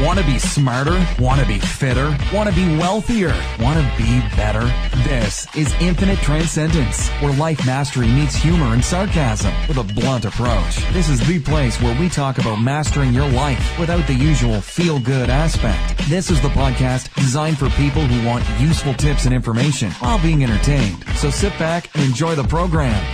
Want to be smarter? Want to be fitter? Want to be wealthier? Want to be better? This is Infinite Transcendence, where life mastery meets humor and sarcasm with a blunt approach. This is the place where we talk about mastering your life without the usual feel-good aspect. This is the podcast designed for people who want useful tips and information while being entertained. So sit back and enjoy the program.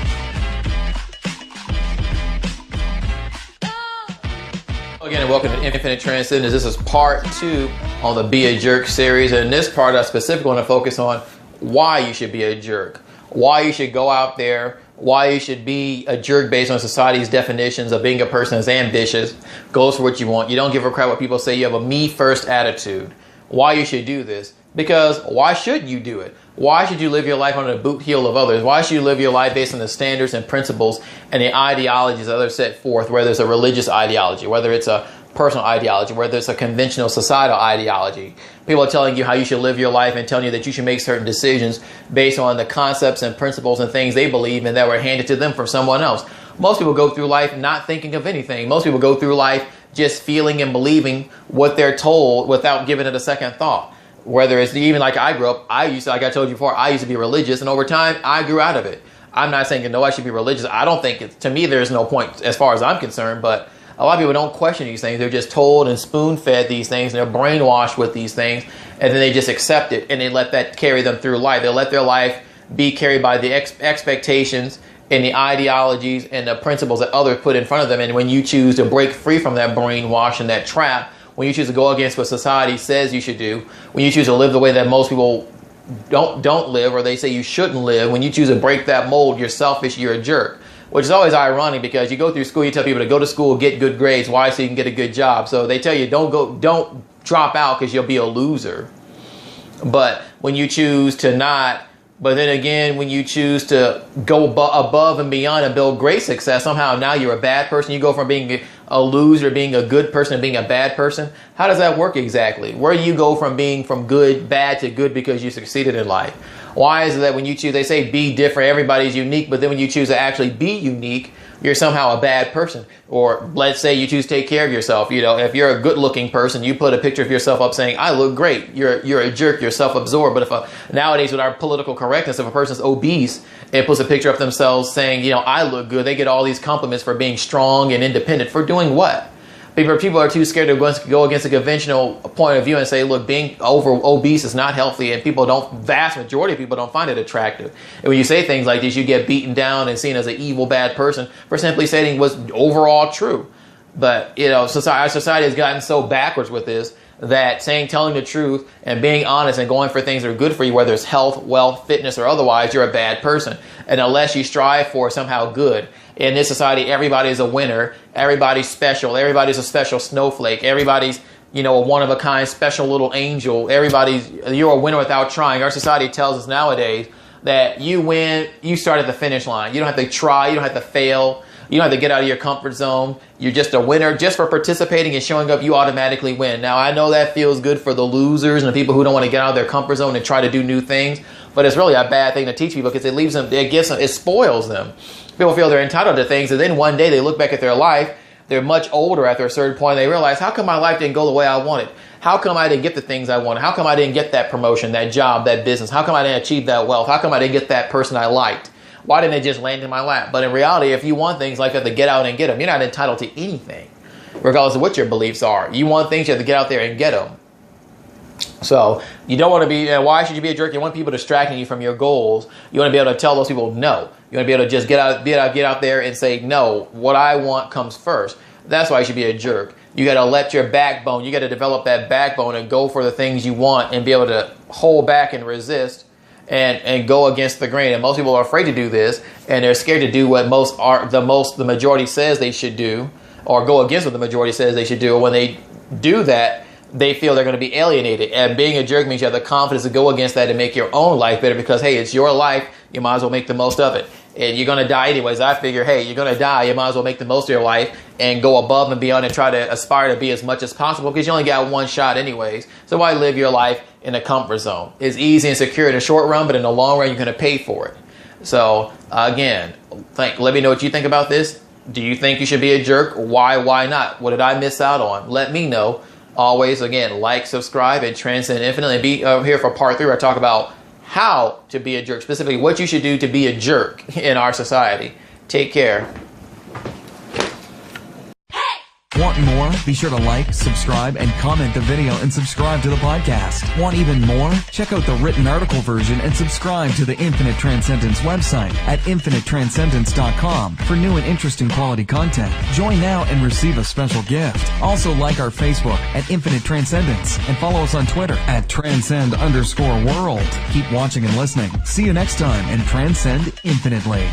Again, and welcome to Infinite Transcendence. This is part 2 on the Be a Jerk series. And in this part, I specifically want to focus on why you should be a jerk. Why you should go out there. Why you should be a jerk based on society's definitions of being a person that's ambitious, goes for what you want. You don't give a crap what people say. You have a me-first attitude. Why you should do this. Because why should you do it? Why should you live your life under the boot heel of others? Why should you live your life based on the standards and principles and the ideologies that others set forth, whether it's a religious ideology, whether it's a personal ideology, whether it's a conventional societal ideology? People are telling you how you should live your life and telling you that you should make certain decisions based on the concepts and principles and things they believe in that were handed to them from someone else. Most people go through life not thinking of anything. Most people go through life just feeling and believing what they're told without giving it a second thought. Whether it's even like I grew up, like I told you before, I used to be religious, and over time I grew out of it. I'm not saying I should be religious. I don't think to me there's no point as far as I'm concerned, but a lot of people don't question these things. They're just told and spoon-fed these things, and they're brainwashed with these things, and then they just accept it, and they let that carry them through life. They let their life be carried by the expectations and the ideologies and the principles that others put in front of them. And when you choose to break free from that brainwash and that trap, when you choose to go against what society says you should do, when you choose to live the way that most people don't live, or they say you shouldn't live, when you choose to break that mold, you're selfish, you're a jerk. Which is always ironic, because you go through school, you tell people to go to school, get good grades. Why? So you can get a good job. So they tell you don't drop out because you'll be a loser. But when you choose to not, but then again, when you choose to go above and beyond and build great success, somehow now you're a bad person. You go from being a loser, being a good person, to being a bad person. How does that work exactly? Where do you go from being from bad to good because you succeeded in life? Why is it that when you choose, they say be different, everybody's unique, but then when you choose to actually be unique, you're somehow a bad person? Or let's say you choose to take care of yourself. You know, if you're a good looking person, you put a picture of yourself up saying, I look great. You're a jerk. You're self-absorbed. But nowadays with our political correctness, if a person's obese and puts a picture of themselves saying, you know, I look good, they get all these compliments for being strong and independent. For doing what? People are too scared to go against a conventional point of view and say, look, being obese is not healthy, and vast majority of people don't find it attractive. And when you say things like this, you get beaten down and seen as an evil, bad person for simply saying what's overall true. But, you know, our society has gotten so backwards with this that telling the truth and being honest and going for things that are good for you, whether it's health, wealth, fitness, or otherwise, you're a bad person. And unless you strive for somehow good. In this society, everybody is a winner. Everybody's special. Everybody's a special snowflake. Everybody's, you know, a one-of-a-kind special little angel. You're a winner without trying. Our society tells us nowadays that you win, you start at the finish line. You don't have to try. You don't have to fail. You don't have to get out of your comfort zone. You're just a winner. Just for participating and showing up, you automatically win. Now, I know that feels good for the losers and the people who don't want to get out of their comfort zone and try to do new things. But it's really a bad thing to teach people, because it spoils them. People feel they're entitled to things, and then one day they look back at their life, they're much older after a certain point, and they realize, how come my life didn't go the way I wanted? How come I didn't get the things I wanted? How come I didn't get that promotion, that job, that business? How come I didn't achieve that wealth? How come I didn't get that person I liked? Why didn't it just land in my lap? But in reality, if you want things like that, to get out and get them, you're not entitled to anything, regardless of what your beliefs are. You want things, you have to get out there and get them. So you don't want to be, why should you be a jerk? You want people distracting you from your goals. You want to be able to tell those people no. You want to be able to just get out there and say, no, what I want comes first. That's why you should be a jerk. You got to let your backbone, you got to develop that backbone and go for the things you want and be able to hold back and resist and go against the grain. And most people are afraid to do this, and they're scared to do what the majority says they should do, or go against what the majority says they should do. And when they do that, they feel they're going to be alienated. And being a jerk means you have the confidence to go against that and make your own life better, because, hey, it's your life. You might as well make the most of it. And you're going to die anyways. I figure, hey, you're going to die. You might as well make the most of your life and go above and beyond and try to aspire to be as much as possible, because you only got one shot anyways. So why live your life in a comfort zone? It's easy and secure in the short run, but in the long run, you're going to pay for it. So again, let me know what you think about this. Do you think you should be a jerk? Why not? What did I miss out on? Let me know. Always, again, like, subscribe, and transcend infinitely. And be here for part 3 where I talk about how to be a jerk, specifically what you should do to be a jerk in our society. Take care. Want more? Be sure to like, subscribe, and comment the video and subscribe to the podcast. Want even more? Check out the written article version and subscribe to the Infinite Transcendence website at infinitetranscendence.com for new and interesting quality content. Join now and receive a special gift. Also like our Facebook at Infinite Transcendence and follow us on Twitter at transcend_world. Keep watching and listening. See you next time and transcend infinitely.